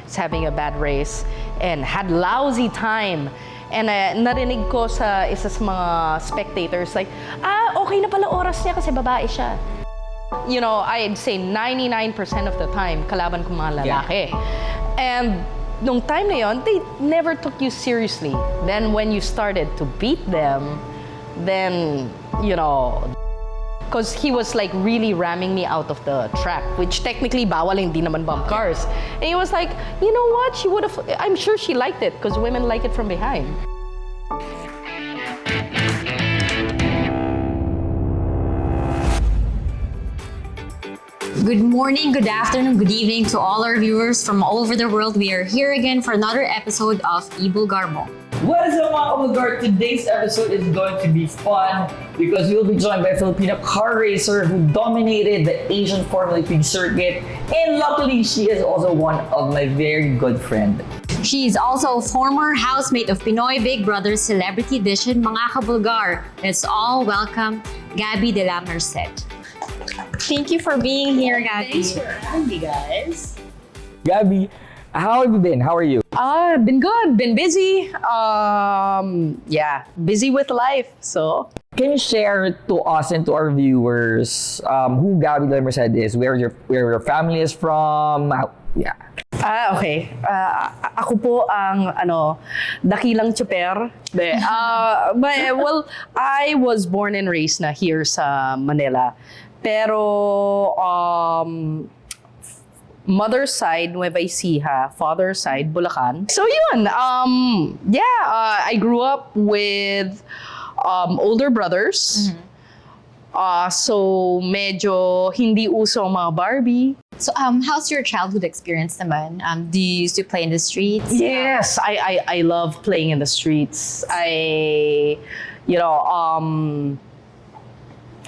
was having a bad race and had lousy time. And narinig ko sa isa sa mga spectators like, okay na pala oras niya kasi babae siya. You know, I'd say 99% of the time, kalaban ko mga lalaki. And nung time na yon, they never took you seriously. Then when you started to beat them, then, you know, because he was like really ramming me out of the track, which technically bawal, hindi naman bump cars. And he was like, you know what, she would have, I'm sure she liked it because women like it from behind. Good morning, good afternoon, good evening to all our viewers from all over the world. We are here again for another episode of eBULGAR mo. What is up, mga eBULGAR? Today's episode is going to be fun because we'll be joined by a Filipino car racer who dominated the Asian Formula 3 circuit, and luckily she is also one of my very good friends. She is also a former housemate of Pinoy Big Brother Celebrity Edition, mga kabulgar. Let's all welcome Gabby Dela Merced. Thank you for being here, Gabby. Thanks for having me, guys. Gabby, how have you been? How are you? Been good, been busy. Busy with life, so. Can you share to us and to our viewers who Gabby Dela Merced is, where your family is from? Okay. Ako po ang dakilang tsuper. Well, I was born and raised na here sa Manila. Pero mother's side, Nueva Ecija, father's side, Bulacan. So yun, I grew up with older brothers. So medyo hindi uso ang mga Barbie. So, how's your childhood experience naman? Do you used to play in the streets? Yes, I love playing in the streets.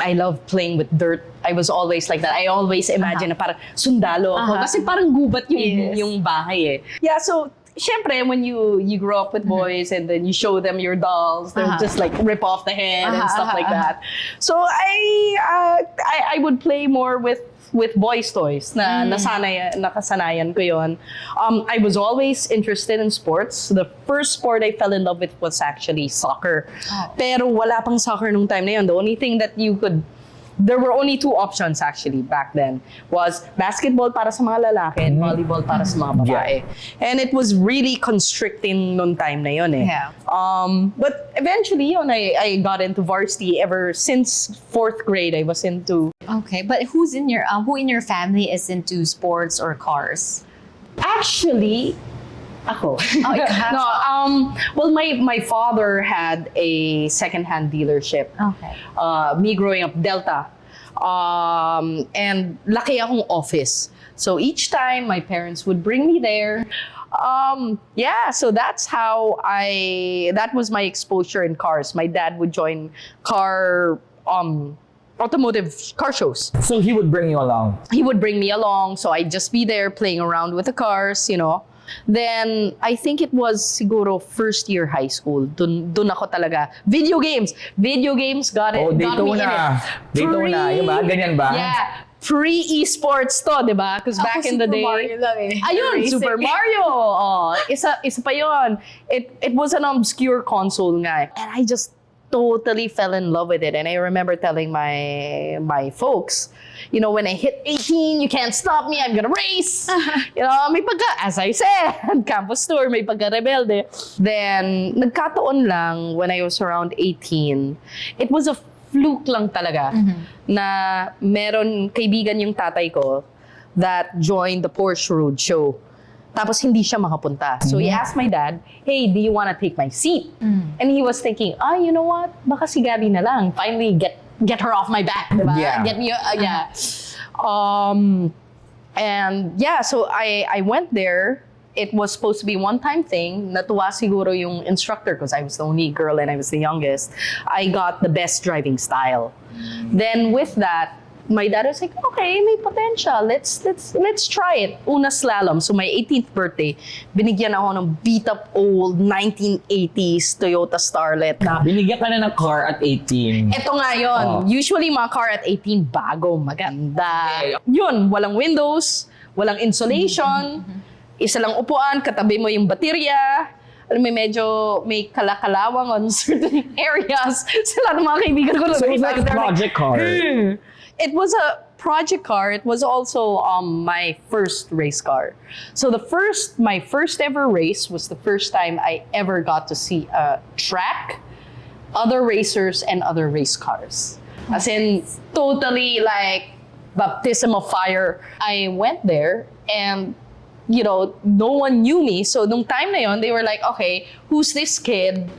I love playing with dirt. I was always like that. I always imagine na parang sundalo ako. Kasi parang gubat yung bahay eh. Yeah, so syempre, when you grow up with boys and then you show them your dolls, they'll just like rip off the head and stuff like that. So I would play more with boys' toys na nakasanayan ko yun. I was always interested in sports. The first sport I fell in love with was actually soccer. Pero wala pang soccer nung time na yun. The only thing that there were only two options actually back then, was basketball para sa mga lalaki and volleyball para sa mga babae. And it was really constricting nung time na yun eh. Yeah. But eventually yun, I got into varsity. Ever since 4th grade, I was into. Okay, but who in your family is into sports or cars? Actually, ako. No, well, my father had a second-hand dealership. Okay. Me growing up, Delta. And laki akong office. So each time, my parents would bring me there. So that's how that was my exposure in cars. My dad would join automotive car shows. So he would bring you along? He would bring me along, so I'd just be there playing around with the cars, you know. Then, I think it was siguro first year high school. Dun ako talaga. Video games got me in it. Daytona, yun ba? Ganyan ba? Yeah. Pre-esports to, di ba? Because back in the day. Mario lang eh. Ayun, Super Mario. Isa pa yun. It was an obscure console nga. And I just totally fell in love with it. And I remember telling my folks, you know, when I hit 18, you can't stop me, I'm gonna race. You know, as I said, campus tour, may pagka-rebelde. Then, nagkataon lang when I was around 18, it was a fluke lang talaga na meron kaibigan yung tatay ko that joined the Porsche Road Show. Tapos hindi siya makapunta. So he asked my dad, hey, do you want to take my seat? And he was thinking, you know what? Baka si Gabby na lang. Finally, get her off my back. Diba? Yeah. Get me, so I went there. It was supposed to be one-time thing. Natuwa siguro yung instructor because I was the only girl and I was the youngest. I got the best driving style. Then with that, my dad was like, okay, may potential. Let's try it. Una slalom. So my 18th birthday, binigyan ako ng beat-up old 1980s Toyota Starlet. Binigyan ka na ng car at 18. Ito nga yun. Usually mga car at 18, bago, maganda. Yun, walang windows, walang insulation. isa lang upuan, katabi mo yung baterya. Alam mo, medyo may kalakalawang on certain areas. Sila ng mga kaibigan ko. So it was like a project car. It was a project car. It was also my first race car. So my first ever race was the first time I ever got to see a track, other racers, and other race cars. As in, totally like baptism of fire. I went there and no one knew me. So nung time na yon, they were like, okay, who's this kid?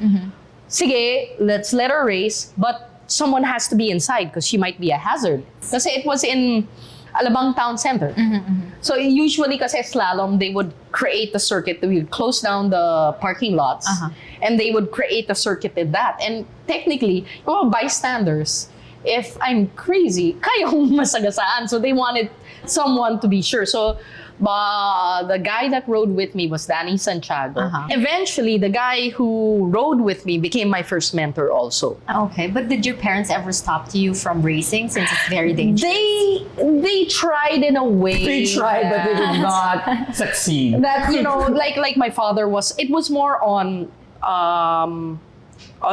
Sige, let's let her race. But someone has to be inside because she might be a hazard. Kasi it was in Alabang Town Center. So usually kasi slalom, they would create a circuit. They would close down the parking lots. And they would create a circuit in that. And technically, yung mga bystanders, if I'm crazy, kayong masagasaan. So they wanted someone to be sure. So the guy that rode with me was Danny Santiago. Eventually, the guy who rode with me became my first mentor also. Okay, but did your parents ever stop you from racing since it's very dangerous? They tried in a way. They tried, but they did not succeed. That, like my father was, it was more on, oh,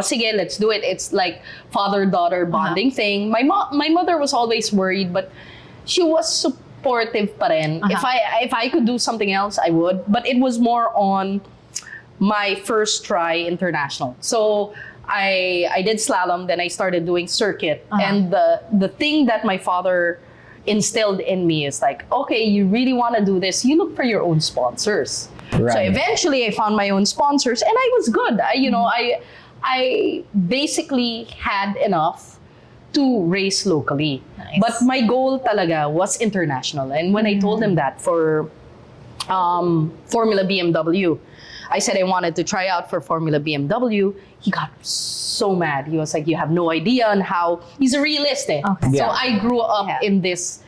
sige, let's do it. It's like father-daughter bonding thing. My mother was always worried, but she was supportive pa rin. If I could do something else, I would. But it was more on my first try international. So I did slalom, then I started doing circuit. And the thing that my father instilled in me is like, okay, you really want to do this, you look for your own sponsors. Right. So eventually I found my own sponsors and I was good. I basically had enough to race locally. Nice. But my goal talaga was international. And when I told him that for Formula BMW, I said I wanted to try out for Formula BMW. He got so mad. He was like, you have no idea on how... He's a realist eh. Okay. So Yeah. I grew up in this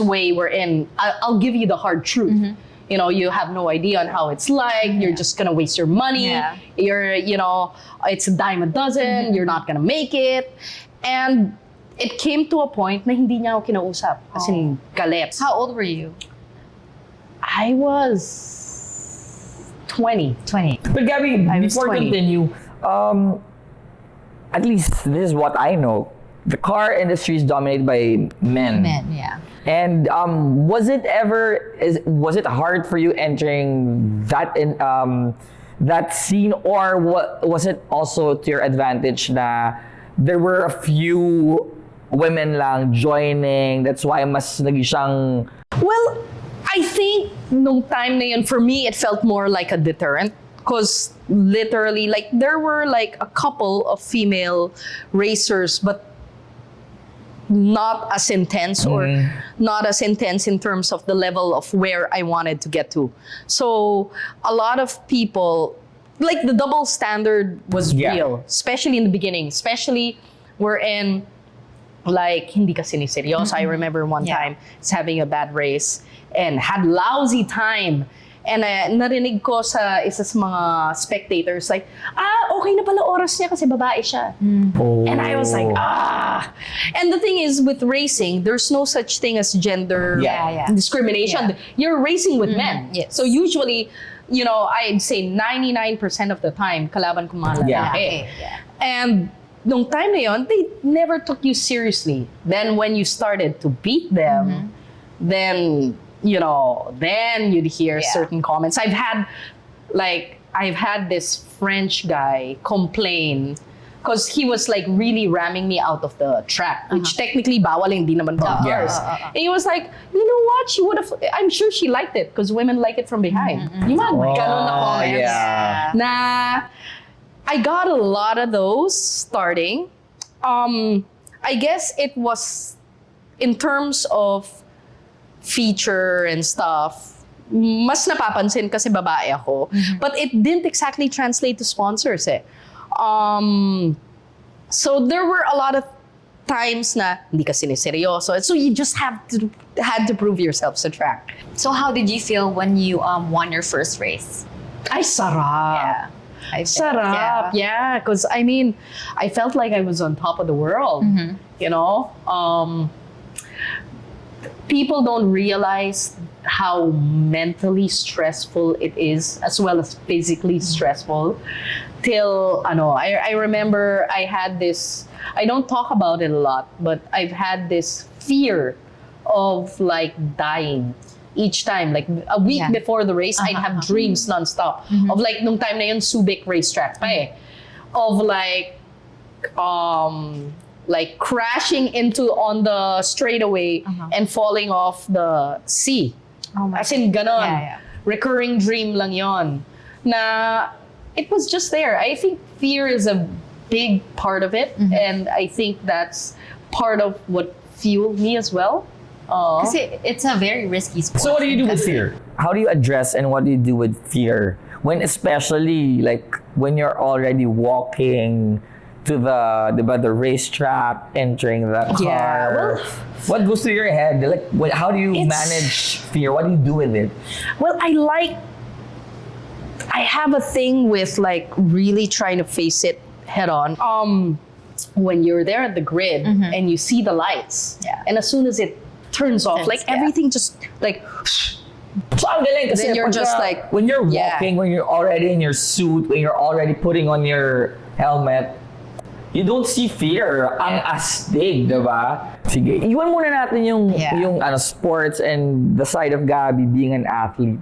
way wherein I'll give you the hard truth. You have no idea on how it's like. You're just gonna waste your money. Yeah. It's a dime a dozen. You're not gonna make it. And it came to a point na hindi niya ako kinausap. As in, galit. How old were you? I was 20. 20. But Gabby, I was before 20. continue, at least this is what I know. The car industry is dominated by men. Men, yeah. And was it hard for you entering that scene, or was it also to your advantage na there were a few women lang joining, that's why mas naging siyang... Well, I think nung time na yun, for me, it felt more like a deterrent. Because literally, like, there were like a couple of female racers, but not as intense or not as intense in terms of the level of where I wanted to get to. So a lot of people, like the double standard was real, especially in the beginning, especially we're in like hindi ka siniseryoso. I remember one time I was having a bad race and had lousy time. And narinig ko sa isa sa mga spectators like, okay na pala oras niya kasi babae siya. And I was like, And the thing is, with racing, there's no such thing as gender discrimination. Yeah. You're racing with men. Yes. So usually, I'd say 99% of the time, kalaban ko mga lalaki. And nung time na yon, they never took you seriously. Then when you started to beat them, then you'd hear certain comments. I've had this French guy complain because he was like really ramming me out of the track, which technically bawal, hindi naman cars. And he was like, you know what? She would have. I'm sure she liked it because women like it from behind. Yung mga ganun na comments. Yeah. Na I got a lot of those starting. I guess it was in terms of feature and stuff, mas napapansin kasi babae ako. But it didn't exactly translate to sponsors eh. So there were a lot of times na hindi ka siniseryoso. So you just had to prove yourself sa track. So how did you feel when you won your first race? Ay, sarap. Yeah. Sarap, yeah. Because I mean, I felt like I was on top of the world. People don't realize how mentally stressful it is, as well as physically stressful. Till I remember I had this. I don't talk about it a lot, but I've had this fear of like dying each time. Like a week before the race, I'd have dreams nonstop of like nung time na yun Subic racetrack pa eh, of like crashing into on the straightaway and falling off the sea. Oh my As in ganon. Yeah. Recurring dream lang yon. Na it was just there. I think fear is a big part of it, and I think that's part of what fueled me as well. Kasi it's a very risky sport. So what do you do with fear? How do you address and what do you do with fear? When especially like when you're already walking to the racetrack, entering the car. Yeah, well, what goes through your head? Like, how do you manage fear? What do you do with it? Well, I have a thing with like really trying to face it head on. When you're there at the grid and you see the lights, and as soon as it turns off, like everything just like. So ang galing kasi Then you're just like when you're walking, when you're already in your suit, when you're already putting on your helmet, you don't see fear. Ang astig, diba? Sige, iwan muna natin yung sports and the side of Gabby being an athlete.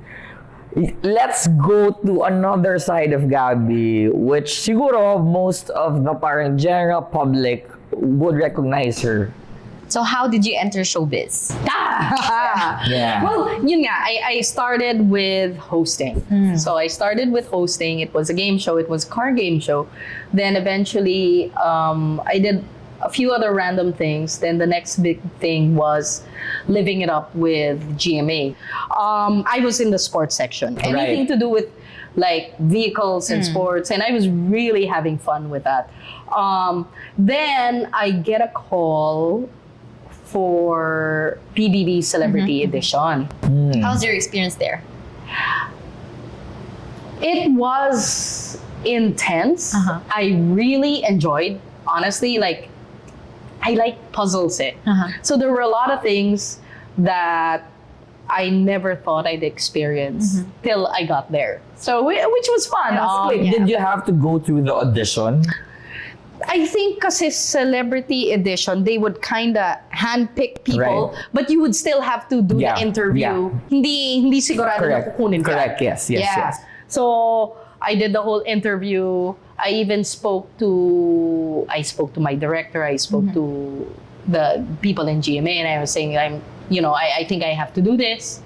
Let's go to another side of Gabby, which siguro most of the parang general public would recognize her. So how did you enter showbiz? Yeah. Well, yun nga, I started with hosting. So I started with hosting. It was a game show. It was a car game show. Then eventually, I did a few other random things. Then the next big thing was living it up with GMA. I was in the sports section. Anything to do with like vehicles and sports. And I was really having fun with that. Then I get a call for PBB Celebrity Edition. How's your experience there? It was intense. I really enjoyed, honestly, like, I like puzzles eh. So there were a lot of things that I never thought I'd experience till I got there. So, which was fun. Wait, did you have to go through the audition? I think kasi Celebrity Edition, they would kinda handpick people, but you would still have to do the interview. Hindi sigurado na kukunin ka. Correct, yes. So, I did the whole interview. I even spoke to my director, I spoke to the people in GMA, and I was saying, I think I have to do this.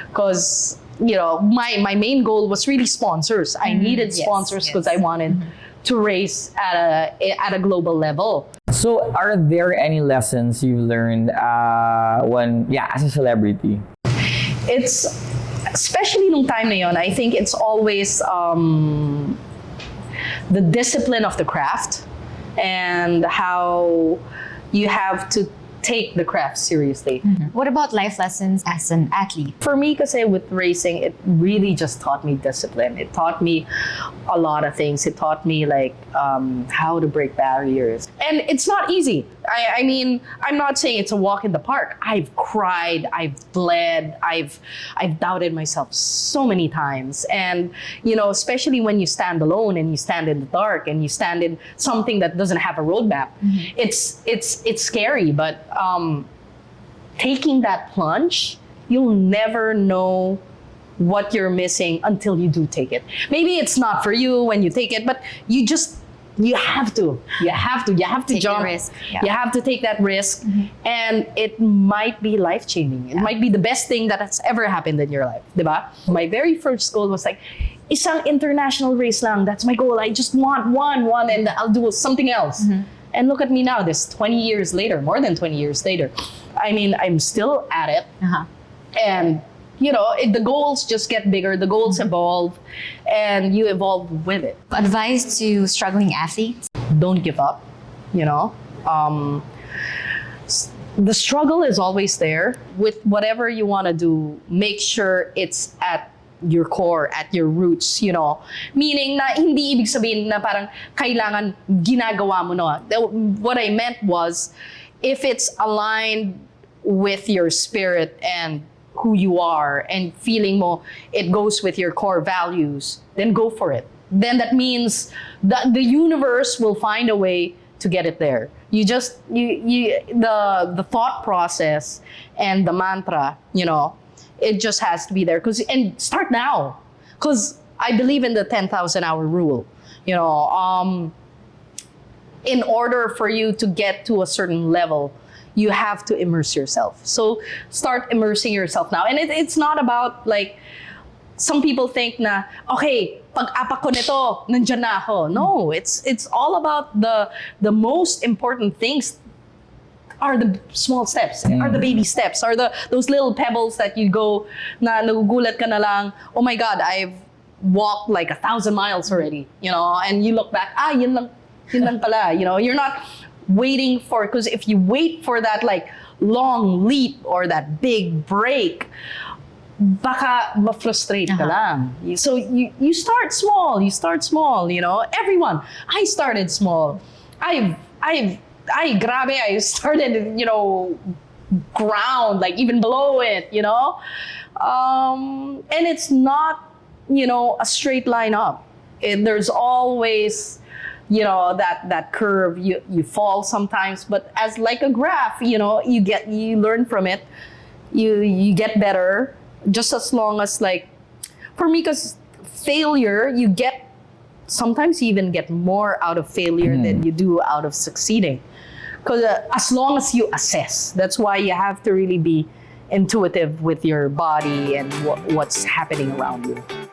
Because, my main goal was really sponsors. I needed sponsors because I wanted to race at a global level. So, are there any lessons you learned as a celebrity? It's, especially nung time na yon, I think it's always the discipline of the craft and how you have to take the craft seriously. What about life lessons as an athlete? For me, kasi with racing, it really just taught me discipline. It taught me a lot of things. It taught me like how to break barriers. And it's not easy. I mean, I'm not saying it's a walk in the park. I've cried, I've bled, I've doubted myself so many times. And, especially when you stand alone and you stand in the dark and you stand in something that doesn't have a roadmap, it's scary, but taking that plunge, you'll never know what you're missing until you do take it. Maybe it's not for you when you take it, but you have to Take jump. the risk. You have to take that risk, and it might be life-changing. It might be the best thing that has ever happened in your life, diba? My very first goal was like, isang international race lang. That's my goal. I just want one, and I'll do something else. And look at me now, this 20 years later, more than 20 years later. I mean, I'm still at it. And, the goals just get bigger, the goals evolve, and you evolve with it. Advice to struggling athletes? Don't give up, the struggle is always there. With whatever you want to do, make sure it's at your core, at your roots, Meaning na hindi ibig sabihin na parang kailangan ginagawa mo na. What I meant was, if it's aligned with your spirit and who you are and feeling mo it goes with your core values, then go for it. Then that means that the universe will find a way to get it there. You just the thought process and the mantra, it just has to be there. And start now, because I believe in the 10,000 hour rule. In order for you to get to a certain level, you have to immerse yourself. So start immersing yourself now. And it's not about like, some people think na, okay, pag-apak ko nito, nandyan na ako. No, it's all about the most important things are the small steps, are the baby steps, are those little pebbles that you go, na nagugulat ka na lang, oh my God, I've walked like 1,000 miles already, and you look back, yun lang pala, you're not waiting for, because if you wait for that like long leap or that big break, baka ma-frustrate ka lang. So you start small, everyone. I started small. Grabe, I started, ground, like even below it, and it's not, a straight line up. There's always, that curve, you fall sometimes, but as like a graph, you learn from it, you get better, just as long as like, for me, because failure, sometimes you even get more out of failure than you do out of succeeding. Because as long as you assess, that's why you have to really be intuitive with your body and what's happening around you.